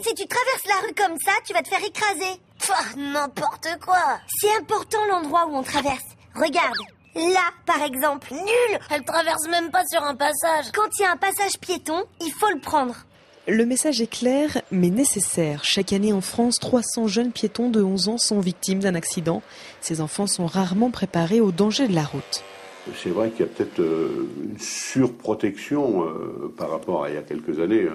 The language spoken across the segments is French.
Si tu traverses la rue comme ça, tu vas te faire écraser. N'importe quoi. C'est important l'endroit où on traverse. Regarde, là par exemple. Nul. Elle traverse même pas sur un passage. Quand il y a un passage piéton, il faut le prendre. Le message est clair, mais nécessaire. Chaque année en France, 300 jeunes piétons de 11 ans sont victimes d'un accident. Ces enfants sont rarement préparés aux dangers de la route. C'est vrai qu'il y a peut-être une surprotection par rapport à il y a quelques années.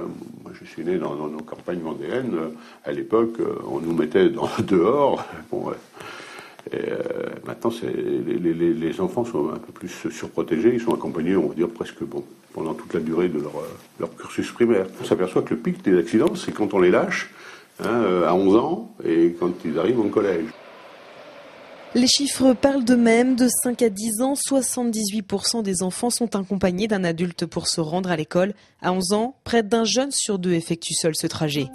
Moi, je suis né dans nos campagnes vendéennes. À l'époque, on nous mettait dehors. Maintenant, les enfants sont un peu plus surprotégés. Ils sont accompagnés, on va dire, presque pendant toute la durée de leur cursus primaire. On s'aperçoit que le pic des accidents, c'est quand on les lâche à 11 ans et quand ils arrivent au collège. Les chiffres parlent d'eux-mêmes. De 5 à 10 ans, 78% des enfants sont accompagnés d'un adulte pour se rendre à l'école. À 11 ans, près d'un jeune sur deux effectue seul ce trajet.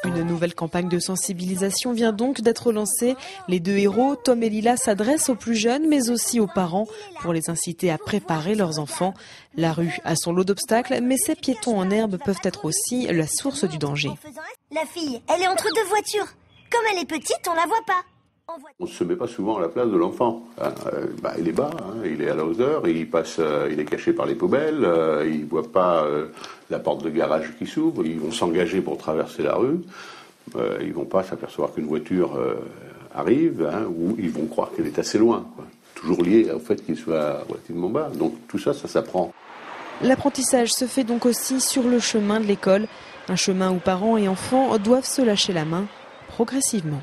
Une nouvelle campagne de sensibilisation vient donc d'être lancée. Les deux héros, Tom et Lila, s'adressent aux plus jeunes, mais aussi aux parents, pour les inciter à préparer leurs enfants. La rue a son lot d'obstacles, mais ces piétons en herbe peuvent être aussi la source du danger. La fille, elle est entre deux voitures. Comme elle est petite, on la voit pas. On ne se met pas souvent à la place de l'enfant. Il est bas, il est à la hauteur, il est caché par les poubelles, il ne voit pas la porte de garage qui s'ouvre, ils vont s'engager pour traverser la rue, ils ne vont pas s'apercevoir qu'une voiture arrive, ou ils vont croire qu'elle est assez loin, quoi. Toujours lié au fait qu'il soit relativement bas. Donc tout ça, ça s'apprend. L'apprentissage se fait donc aussi sur le chemin de l'école, un chemin où parents et enfants doivent se lâcher la main progressivement.